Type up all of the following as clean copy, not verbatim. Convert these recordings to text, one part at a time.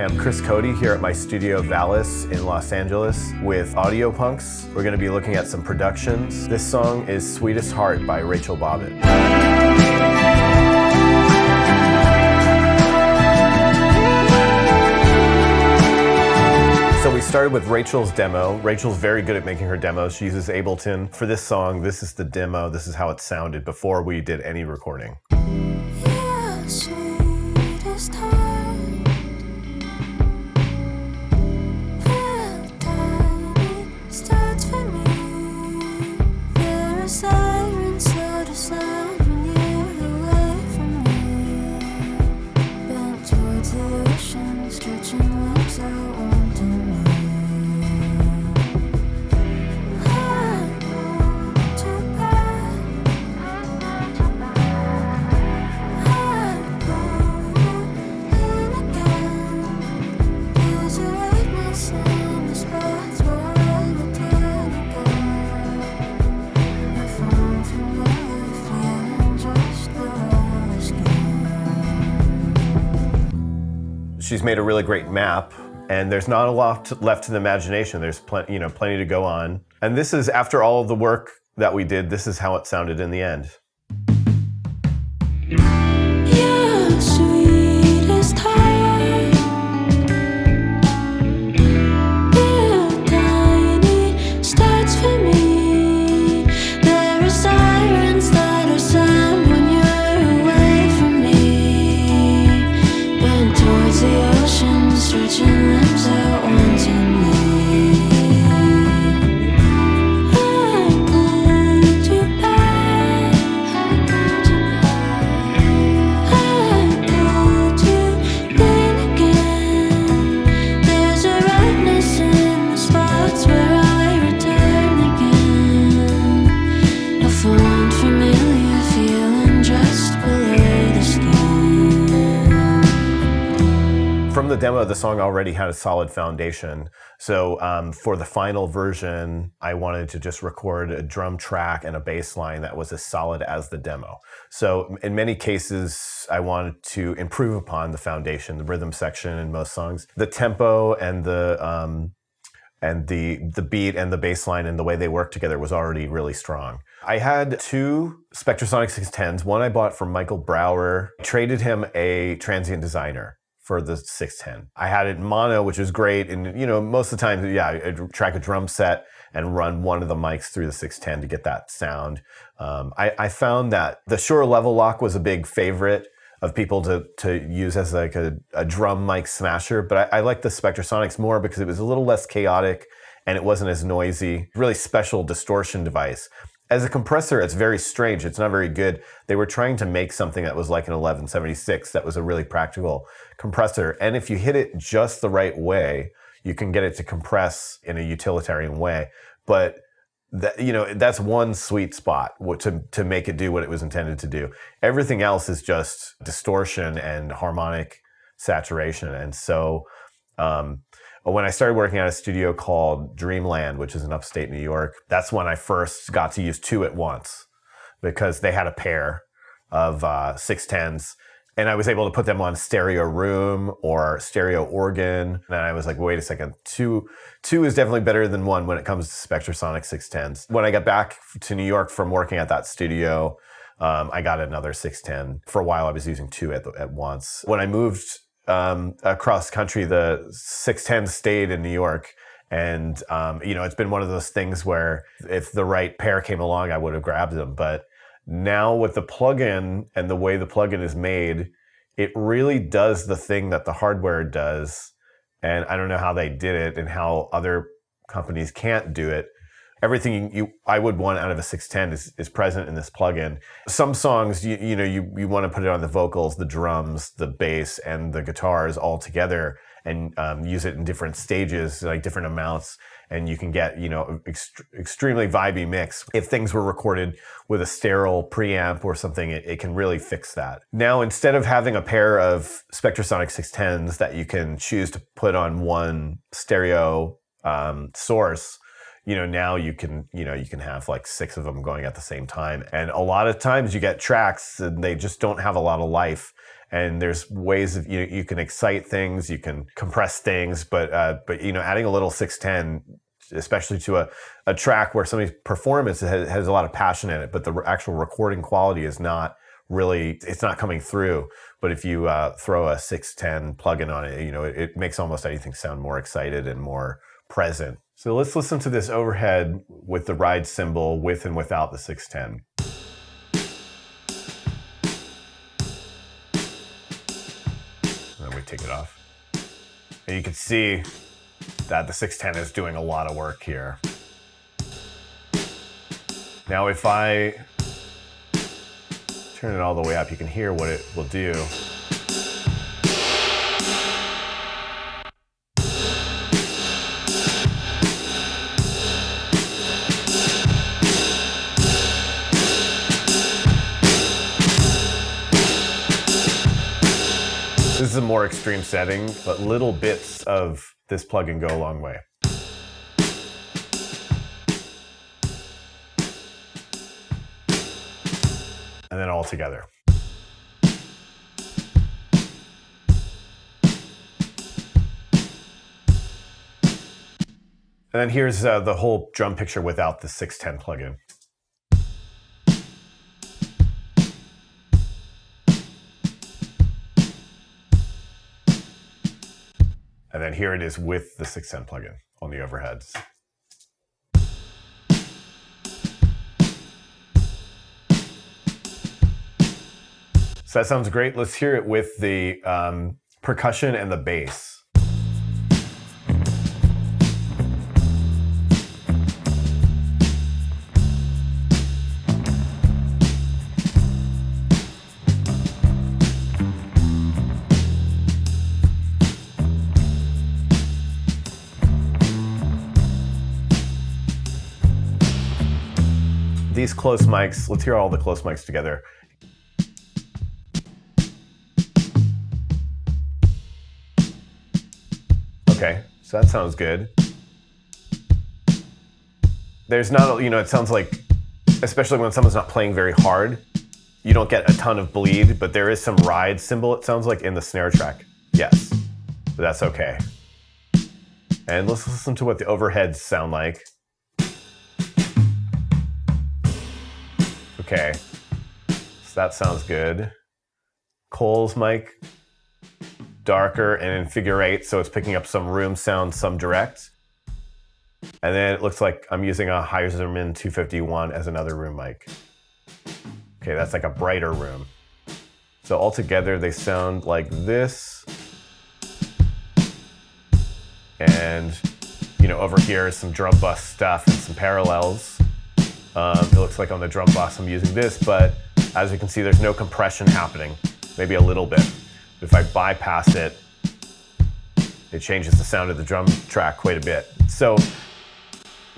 I'm Chris Coady here at my studio Valis in Los Angeles with Audiopunks. We're going to be looking at some productions. This song is Sweetest Heart by Rachel Bobbitt. So we started with Rachel's demo. Rachel's very good at making her demos. She uses Ableton. For this song, this is the demo. This is how it sounded before we did any recording. Yeah, sweetest heart. Starts for me. There are sirens slow to sound when you're away from me. Bent towards the ocean, stretching lips out onto me. She's made a really great map, and there's not a lot left to the imagination. There's plenty to go on. And this is, after all of the work that we did, this is how it sounded in the end. Yeah, sweetest heart. Yeah, tiny starts for me. There are sirens that are sound when you're away from me. Bent towards the ocean, stretching lips out onto me. From the demo, the song already had a solid foundation. So for the final version, I wanted to just record a drum track and a bass line that was as solid as the demo. So in many cases, I wanted to improve upon the foundation, the rhythm section in most songs. The tempo and the beat and the bass line and the way they work together was already really strong. I had two Spectrasonic 610s. One I bought from Michael Brower. I traded him a transient designer for the 610. I had it in mono, which was great. And, most of the time, I'd track a drum set and run one of the mics through the 610 to get that sound. I found that the Shure level lock was a big favorite of people to use as like a drum mic smasher, but I like the Spectrasonics more because it was a little less chaotic and it wasn't as noisy. Really special distortion device. As a compressor, it's very strange. It's not very good. They were trying to make something that was like an 1176 that was a really practical compressor. And if you hit it just the right way, you can get it to compress in a utilitarian way. But that's one sweet spot to make it do what it was intended to do. Everything else is just distortion and harmonic saturation. And so when I started working at a studio called Dreamland, which is in upstate New York, that's when I first got to use two at once because they had a pair of 610s. And I was able to put them on stereo room or stereo organ. And I was like, wait a second, two is definitely better than one when it comes to Spectrasonic 610s. When I got back to New York from working at that studio, I got another 610. For a while, I was using two at once. When I moved across country, the 610 stayed in New York. And, it's been one of those things where if the right pair came along, I would have grabbed them. But now with the plugin and the way the plugin is made, it really does the thing that the hardware does. And I don't know how they did it and how other companies can't do it. Everything I would want out of a 610 is present in this plugin. Some songs, you want to put it on the vocals, the drums, the bass, and the guitars all together and use it in different stages, like different amounts. And you can get, extremely vibey mix. If things were recorded with a sterile preamp or something, it can really fix that. Now, instead of having a pair of Spectrasonic 610s that you can choose to put on one stereo source, now you can have like 6 of them going at the same time. And a lot of times you get tracks and they just don't have a lot of life. And there's ways of you can excite things, you can compress things, but adding a little 610, especially to a track where somebody's performance has a lot of passion in it, but the actual recording quality is not really, it's not coming through. But if you throw a 610 plugin on it, it makes almost anything sound more excited and more present. So let's listen to this overhead with the ride cymbal with and without the 610. And then we take it off. And you can see that the 610 is doing a lot of work here. Now if I turn it all the way up, you can hear what it will do. This is a more extreme setting, but little bits of this plugin go a long way. And then all together. And then here's the whole drum picture without the 610 plugin. And then here it is with the 610 plugin on the overheads. So that sounds great. Let's hear it with the percussion and the bass. These close mics, let's hear all the close mics together. Okay, so that sounds good. There's not, it sounds like, especially when someone's not playing very hard, you don't get a ton of bleed, but there is some ride cymbal, it sounds like, in the snare track. Yes, but that's okay. And let's listen to what the overheads sound like. Okay, so that sounds good. Cole's mic, darker and in figure 8, so it's picking up some room sound, some direct. And then it looks like I'm using a Heiserman 251 as another room mic. Okay, that's like a brighter room. So altogether they sound like this. And, over here is some drum bus stuff and some parallels. It looks like on the drum bus I'm using this, but as you can see, there's no compression happening, maybe a little bit. If I bypass it, it changes the sound of the drum track quite a bit. So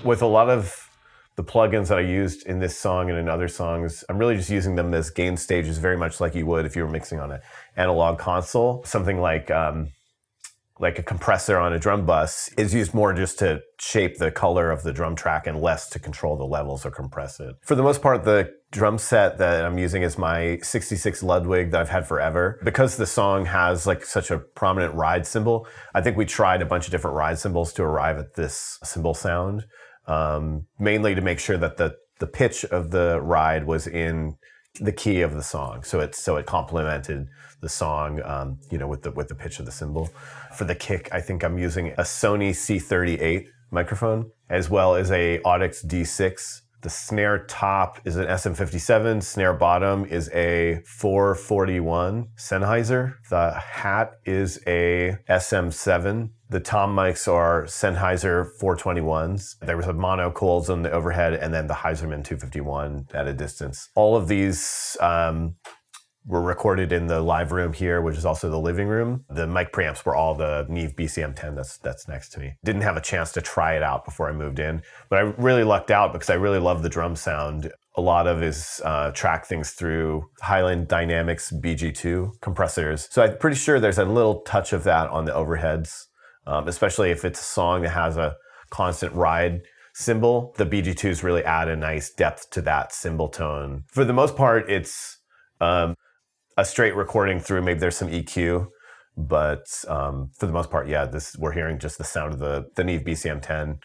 with a lot of the plugins that I used in this song and in other songs, I'm really just using them as gain stages, very much like you would if you were mixing on an analog console. Something like a compressor on a drum bus is used more just to shape the color of the drum track and less to control the levels or compress it. For the most part, the drum set that I'm using is my 66 Ludwig that I've had forever. Because the song has such a prominent ride cymbal, I think we tried a bunch of different ride cymbals to arrive at this cymbal sound, mainly to make sure that the pitch of the ride was in the key of the song, so it complemented the song, with the pitch of the cymbal. For the kick, I think I'm using a Sony C38 microphone, as well as a Audix D6. The snare top is an SM57, snare bottom is a 441 Sennheiser. The hat is a SM7. The tom mics are Sennheiser 421s. There was a mono Coles on the overhead and then the Heiserman 251 at a distance. All of these were recorded in the live room here, which is also the living room. The mic preamps were all the Neve BCM10 that's next to me. Didn't have a chance to try it out before I moved in, but I really lucked out because I really love the drum sound. A lot of his track things through Highland Dynamics BG2 compressors. So I'm pretty sure there's a little touch of that on the overheads, especially if it's a song that has a constant ride cymbal. The BG2s really add a nice depth to that cymbal tone. For the most part, it's a straight recording through. Maybe there's some EQ, but for the most part, yeah, we're hearing just the sound of the Neve BCM10.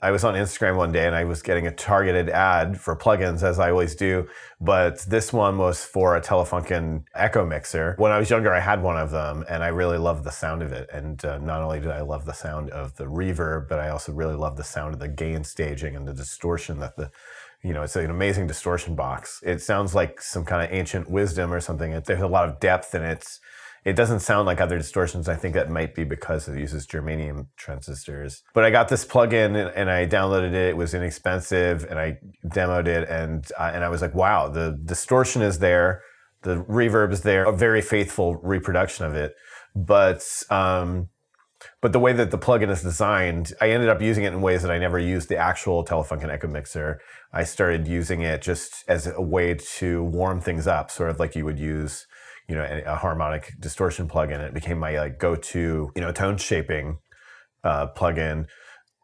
I was on Instagram one day and I was getting a targeted ad for plugins, as I always do, but this one was for a Telefunken Echo mixer. When I was younger, I had one of them and I really loved the sound of it. And not only did I love the sound of the reverb, but I also really loved the sound of the gain staging and the distortion that it's an amazing distortion box. It sounds like some kind of ancient wisdom or something. There's a lot of depth and it doesn't sound like other distortions. I think that might be because it uses germanium transistors. But I got this plugin and I downloaded it. It was inexpensive and I demoed it and I was like, wow, the distortion is there, the reverb is there, a very faithful reproduction of it. But the way that the plugin is designed, I ended up using it in ways that I never used the actual Telefunken Echo mixer. I started using it just as a way to warm things up, sort of like you would use a harmonic distortion plugin. It became my go-to, tone shaping plugin,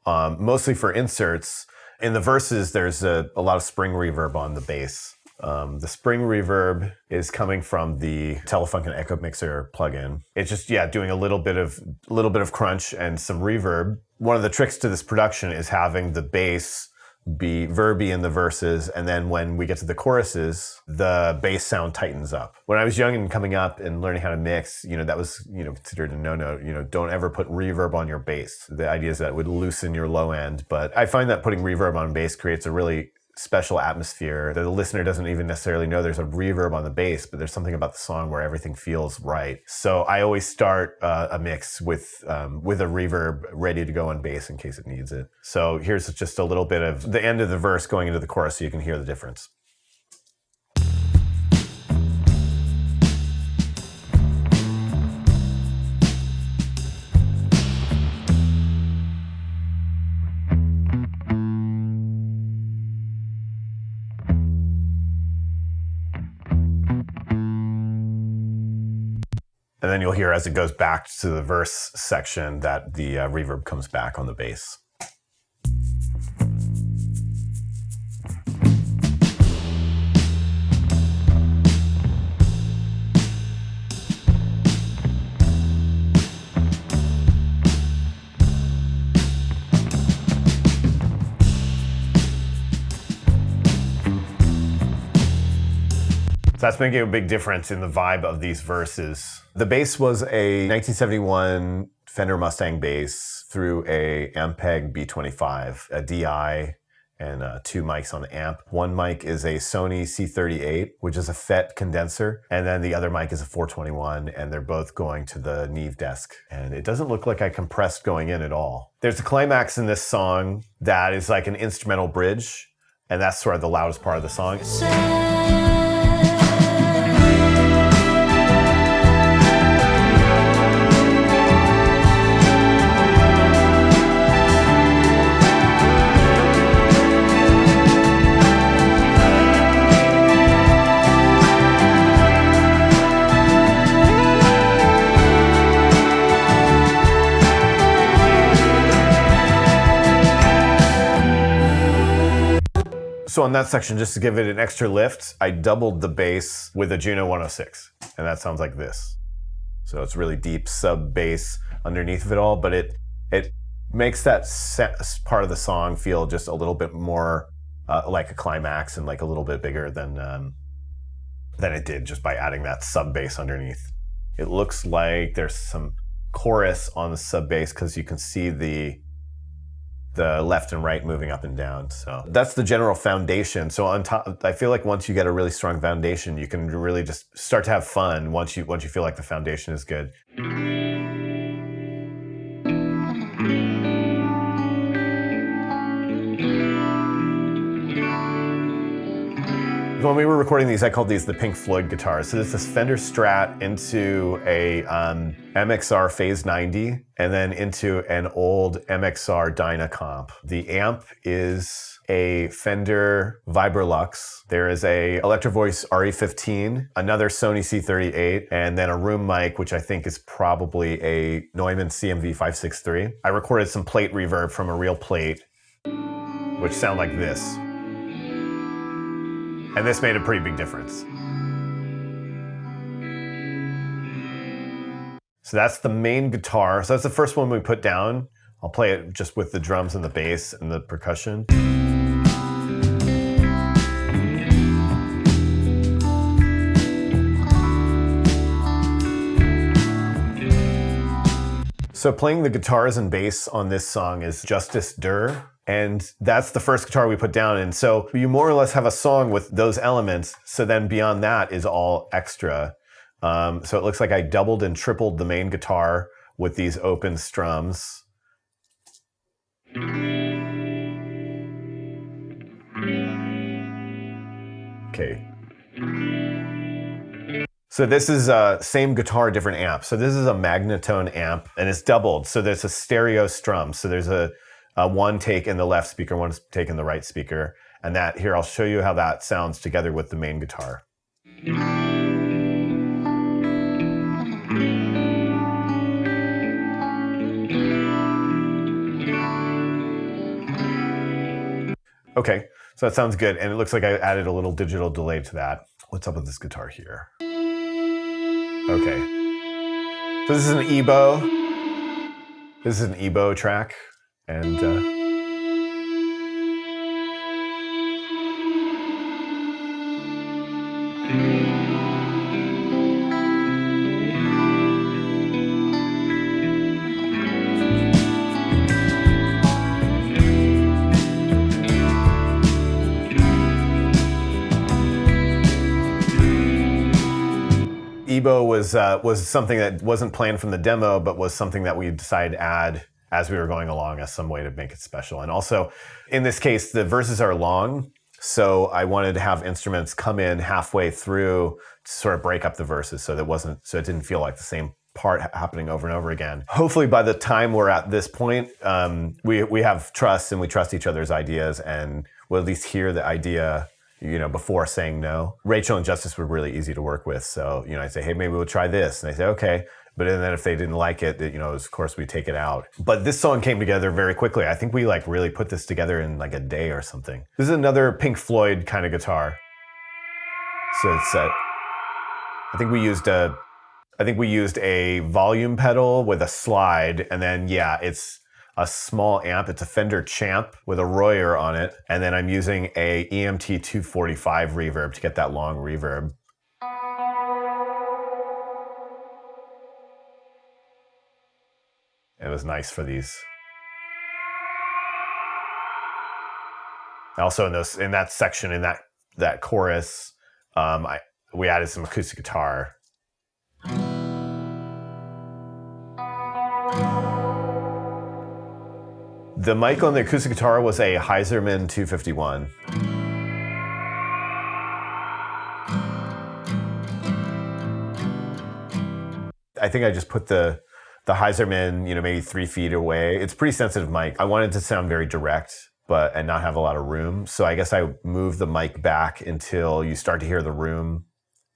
mostly for inserts. In the verses, there's a lot of spring reverb on the bass. The spring reverb is coming from the Telefunken Echo Mixer plugin. It's just doing a little bit of crunch and some reverb. One of the tricks to this production is having the bass be verby in the verses, and then when we get to the choruses, the bass sound tightens up. When I was young and coming up and learning how to mix, that was considered a no-no. Don't ever put reverb on your bass. The idea is that it would loosen your low end, but I find that putting reverb on bass creates a really special atmosphere. The listener doesn't even necessarily know there's a reverb on the bass, but there's something about the song where everything feels right. So I always start a mix with a reverb ready to go on bass in case it needs it. So here's just a little bit of the end of the verse going into the chorus so you can hear the difference. And then you'll hear as it goes back to the verse section that the reverb comes back on the bass. So that's making a big difference in the vibe of these verses. The bass was a 1971 Fender Mustang bass through a Ampeg B25, a DI, and 2 mics on the amp. One mic is a Sony C38, which is a FET condenser, and then the other mic is a 421, and they're both going to the Neve desk. And it doesn't look like I compressed going in at all. There's a climax in this song that is like an instrumental bridge, and that's sort of the loudest part of the song. So on that section, just to give it an extra lift, I doubled the bass with a Juno 106, and that sounds like this. So it's really deep sub bass underneath of it all, but it makes that part of the song feel just a little bit more like a climax and like a little bit bigger than it did just by adding that sub bass underneath. It looks like there's some chorus on the sub bass because you can see the left and right moving up and down. So that's the general foundation. So on top, I feel like once you get a really strong foundation, you can really just start to have fun once you feel like the foundation is good. When we were recording these, I called these the Pink Floyd guitars. So this is Fender Strat into a MXR Phase 90, and then into an old MXR Dynacomp. The amp is a Fender Vibrolux. There is a Electro Voice RE15, another Sony C38, and then a room mic, which I think is probably a Neumann CMV 563. I recorded some plate reverb from a real plate, which sound like this. And this made a pretty big difference. So that's the main guitar. So that's the first one we put down. I'll play it just with the drums and the bass and the percussion. So playing the guitars and bass on this song is Justice Dur, and that's the first guitar we put down. And so you more or less have a song with those elements. So then beyond that is all extra. So it looks like I doubled and tripled the main guitar with these open strums. Okay. So this is same guitar, different amp. So this is a Magnatone amp, and it's doubled. So there's a stereo strum. So there's a one take in the left speaker, one take in the right speaker. And that here, I'll show you how that sounds together with the main guitar. Okay, so that sounds good. And it looks like I added a little digital delay to that. What's up with this guitar here? Okay. So this is an EBow. This is an EBow track. And EBow was something that wasn't planned from the demo, but was something that we decided to add as we were going along as some way to make it special. And also, in this case, the verses are long, so I wanted to have instruments come in halfway through to sort of break up the verses, so it didn't feel like the same part happening over and over again. Hopefully, by the time we're at this point, we have trust and we trust each other's ideas, and we'll at least hear the idea, before saying no. Rachel and Justice were really easy to work with. So, I'd say, hey, maybe we'll try this. And they say, okay. But then if they didn't like it, of course we take it out. But this song came together very quickly. I think we really put this together in like a day or something. This is another Pink Floyd kind of guitar. So it's, I think we used a volume pedal with a slide. And then, it's a small amp. It's a Fender Champ with a Royer on it. And then I'm using a EMT 245 reverb to get that long reverb. It was nice for these. Also in that section, in that chorus, we added some acoustic guitar. The mic on the acoustic guitar was a Heiserman 251. I think I just put the Heiserman, maybe 3 feet away. It's a pretty sensitive mic. I wanted to sound very direct, and not have a lot of room. So I guess I moved the mic back until you start to hear the room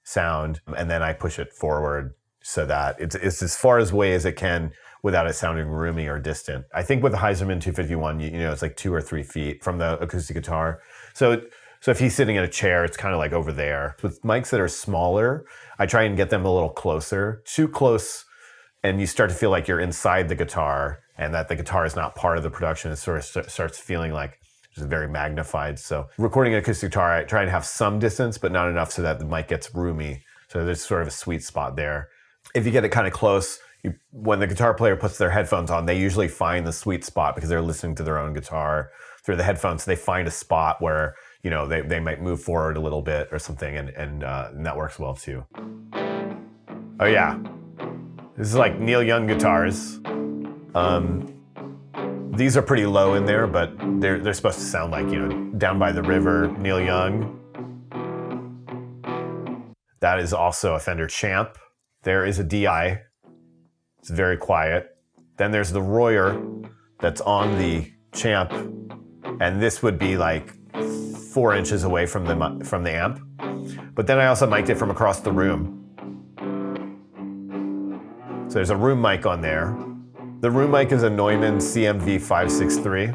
sound, and then I push it forward so that it's as far away as it can without it sounding roomy or distant. I think with the Heiserman 251, it's like 2 or 3 feet from the acoustic guitar. So if he's sitting in a chair, it's kind of like over there. With mics that are smaller, I try and get them a little closer. Too close, and you start to feel like you're inside the guitar and that the guitar is not part of the production. It sort of starts feeling like it's very magnified. So recording an acoustic guitar, I try and have some distance, but not enough so that the mic gets roomy. So there's sort of a sweet spot there. If you get it kind of close, when the guitar player puts their headphones on, they usually find the sweet spot because they're listening to their own guitar through the headphones. So they find a spot where, they might move forward a little bit or something, and that works well too. Oh yeah. This is like Neil Young guitars. These are pretty low in there, but they're supposed to sound like, Down by the River, Neil Young. That is also a Fender Champ. There is a DI. It's very quiet. Then there's the Royer that's on the Champ, and this would be like 4 inches away from the amp. But then I also mic'd it from across the room. So there's a room mic on there. The room mic is a Neumann CMV 563.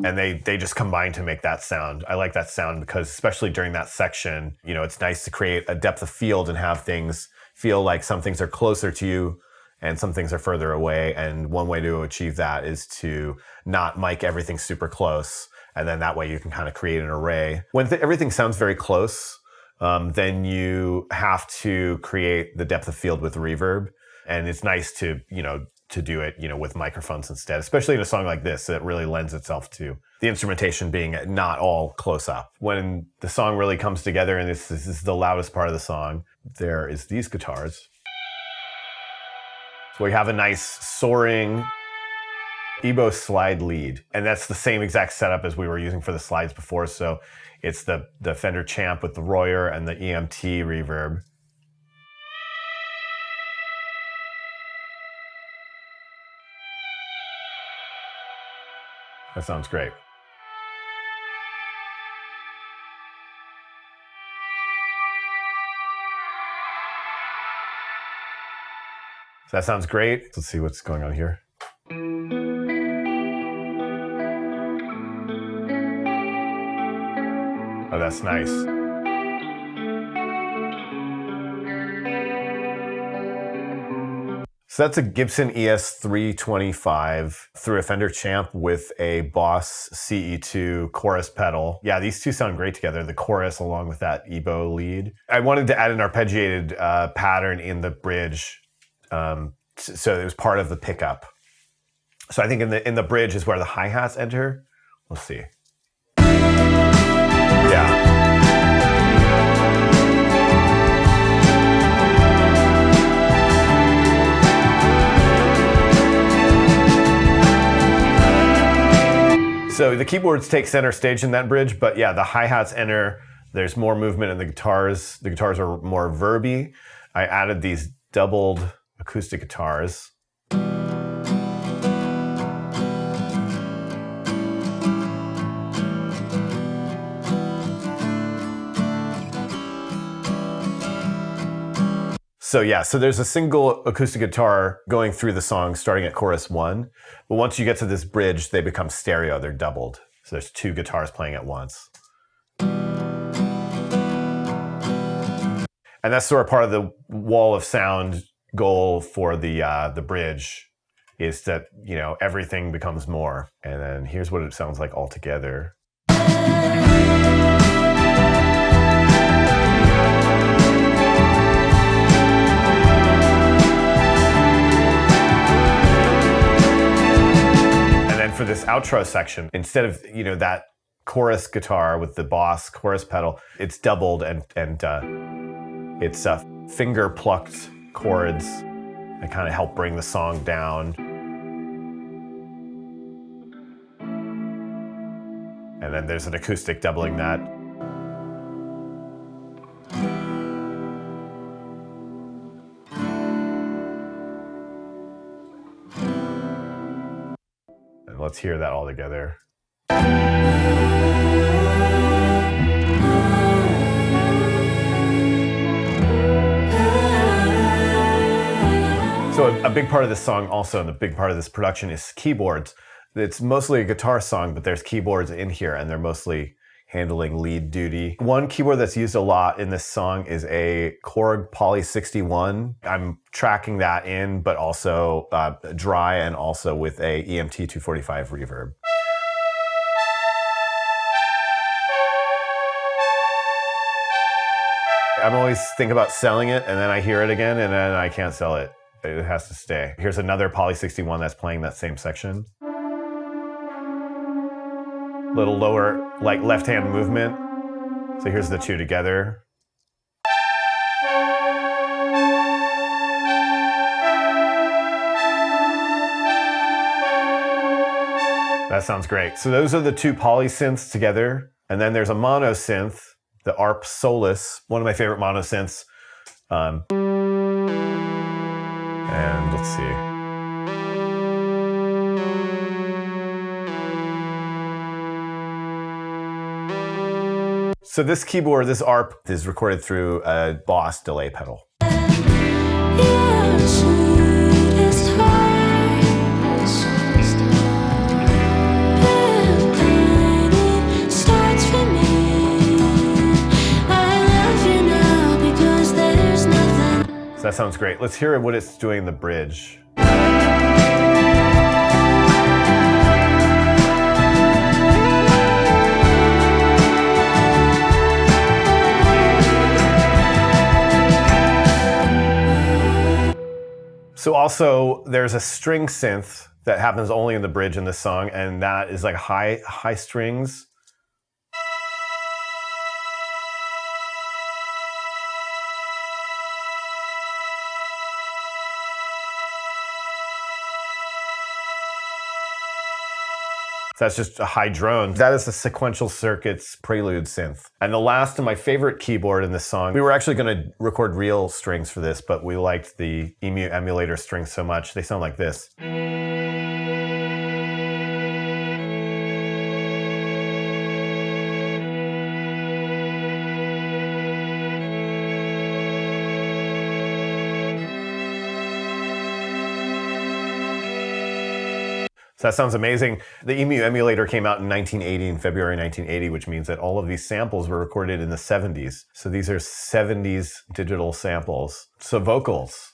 And and they just combine to make that sound. I like that sound because especially during that section, you know, it's nice to create a depth of field and have things feel like some things are closer to you and some things are further away. And one way to achieve that is to not mic everything super close. And then that way you can kind of create an array. When everything sounds very close, then you have to create the depth of field with reverb. And it's nice to, you know, to do it, you know, with microphones instead, especially in a song like this that really lends itself to the instrumentation being not all close up. When the song really comes together, and this is the loudest part of the song, there is these guitars. So we have a nice soaring EBO slide lead, and that's the same exact setup as we were using for the slides before. So it's the Fender Champ with the Royer and the EMT reverb. That sounds great. So that sounds great. Let's see what's going on here. Oh, that's nice. So that's a Gibson ES325 through a Fender Champ with a Boss CE2 chorus pedal. Yeah, these two sound great together, the chorus along with that EBO lead. I wanted to add an arpeggiated pattern in the bridge, so it was part of the pickup. So I think in the bridge is where the hi-hats enter. Let's see. Yeah. So the keyboards take center stage in that bridge, but yeah, the hi-hats enter. There's more movement in the guitars. The guitars are more verby. I added these doubled acoustic guitars. So yeah, so there's a single acoustic guitar going through the song starting at chorus 1. But once you get to this bridge, they become stereo, they're doubled. So there's 2 guitars playing at once. And that's sort of part of the wall of sound goal for the bridge, is that, you know, everything becomes more. And then here's what it sounds like all together. For this outro section, instead of, you know, that chorus guitar with the Boss chorus pedal, it's doubled and it's finger plucked chords that kind of help bring the song down. And then there's an acoustic doubling that. Let's hear that all together. So a big part of this song also, and a big part of this production, is keyboards. It's mostly a guitar song, but there's keyboards in here, and they're mostly handling lead duty. One keyboard that's used a lot in this song is a Korg Poly 61. I'm tracking that in, but also dry, and also with a EMT 245 reverb. I'm always thinking about selling it, and then I hear it again, and then I can't sell it. It has to stay. Here's another Poly 61 that's playing that same section. Little lower, like left-hand movement. So here's the two together. That sounds great. So those are the 2 poly synths together. And then there's a mono synth, the ARP Solus, one of my favorite mono synths. And let's see. So this keyboard, this ARP, is recorded through a Boss delay pedal. Sweetest heart, that sounds great. Let's hear what it's doing in the bridge. So also, there's a string synth that happens only in the bridge in this song, and that is like high strings. So that's just a high drone. That is the Sequential Circuits Prelude synth. And the last of my favorite keyboard in this song, we were actually gonna record real strings for this, but we liked the EMU emulator strings so much. They sound like this. So that sounds amazing. The EMU emulator came out in 1980, in February 1980, which means that all of these samples were recorded in the 70s. So these are 70s digital samples. So vocals,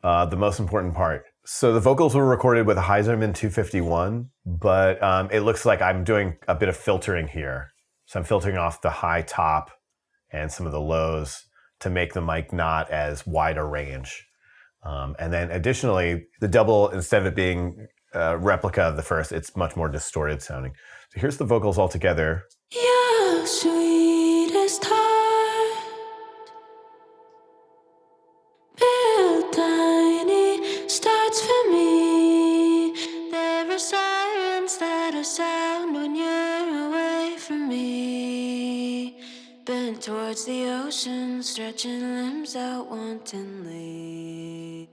the most important part. So the vocals were recorded with a Heiserman 251, but it looks like I'm doing a bit of filtering here. So I'm filtering off the high top and some of the lows to make the mic not as wide a range. And then additionally, the double, instead of it being replica of the first, it's much more distorted sounding. So here's the vocals all together. Your sweetest heart, built tiny, starts for me. There are sirens that are sound when you're away from me. Bent towards the ocean, stretching limbs out wantonly.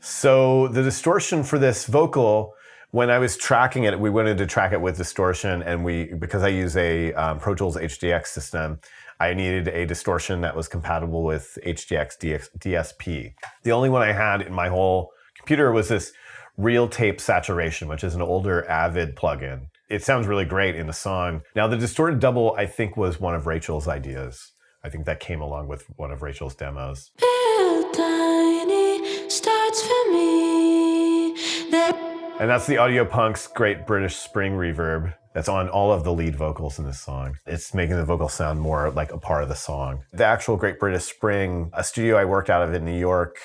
So the distortion for this vocal, when I was tracking it, we wanted to track it with distortion, and because I use a Pro Tools HDX system, I needed a distortion that was compatible with HDX DSP. The only one I had in my whole computer was this Real Tape Saturation, which is an older Avid plugin. It sounds really great in the song. Now the distorted double, I think, was one of Rachel's ideas. I think that came along with one of Rachel's demos. Built tiny, starts for me. And that's the Audiopunks Great British Spring Reverb that's on all of the lead vocals in this song. It's making the vocal sound more like a part of the song. The actual Great British Spring, a studio I worked out of in New York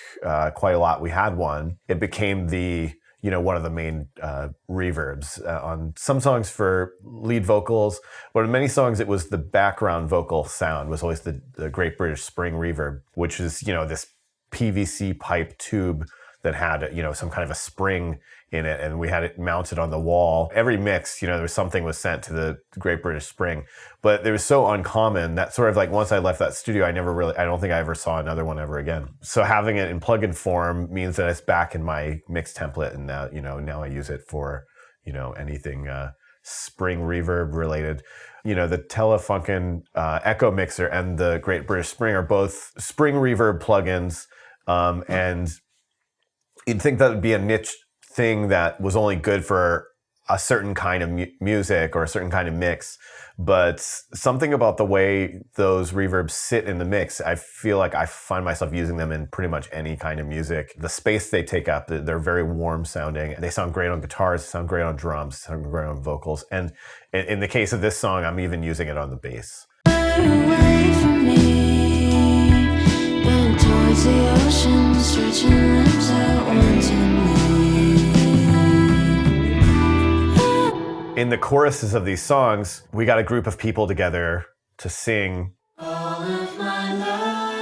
quite a lot, we had one. It became one of the main reverbs on some songs for lead vocals, but in many songs it was the background vocal sound was always the Great British Spring Reverb, which is, this PVC pipe tube that had, some kind of a spring in it, and we had it mounted on the wall. Every mix, there was something was sent to the Great British Spring, but it was so uncommon that sort of like once I left that studio, I don't think I ever saw another one ever again. So having it in plugin form means that it's back in my mix template, and now, now I use it for, anything spring reverb related. The Telefunken Echo Mixer and the Great British Spring are both spring reverb plugins, and you'd think that would be a niche thing that was only good for a certain kind of music or a certain kind of mix, but something about the way those reverbs sit in the mix, I feel like I find myself using them in pretty much any kind of music. The space they take up, they're very warm sounding. They sound great on guitars, they sound great on drums, they sound great on vocals, and in the case of this song, I'm even using it on the bass. Away from me, bent towards the ocean, stretching limbs out wantonly. In the choruses of these songs, we got a group of people together to sing. All of my love,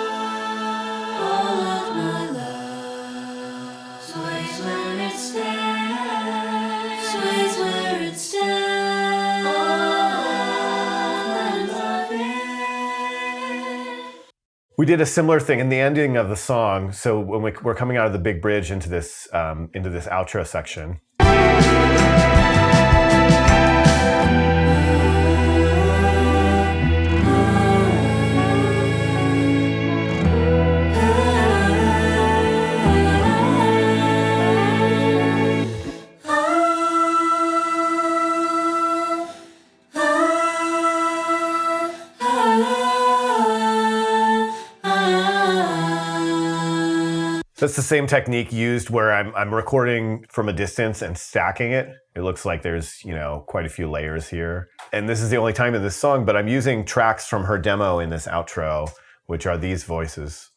all of my love, sways where it stands, sways where it stands. All of my loving. We did a similar thing in the ending of the song. So when we're coming out of the big bridge into this outro section. That's the same technique used where I'm recording from a distance and stacking it. It looks like there's, quite a few layers here. And this is the only time in this song, but I'm using tracks from her demo in this outro, which are these voices.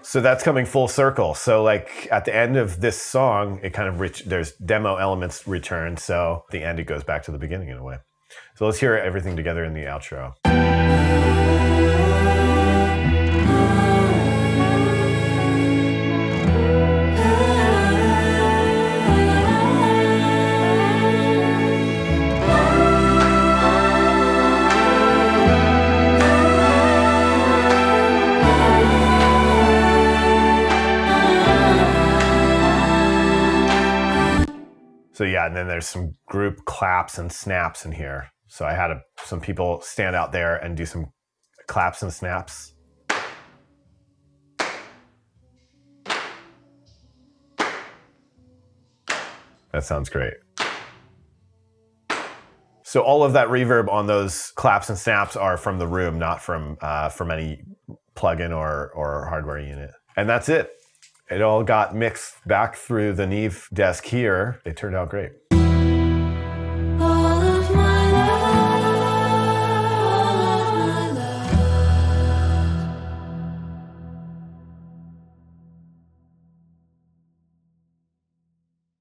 So that's coming full circle. So like at the end of this song, it kind of there's demo elements returned. So at the end, it goes back to the beginning in a way. So let's hear everything together in the outro. So yeah, and then there's some group claps and snaps in here. So I had some people stand out there and do some claps and snaps. That sounds great. So all of that reverb on those claps and snaps are from the room, not from any plugin or hardware unit. And that's it. It all got mixed back through the Neve desk here. It turned out great.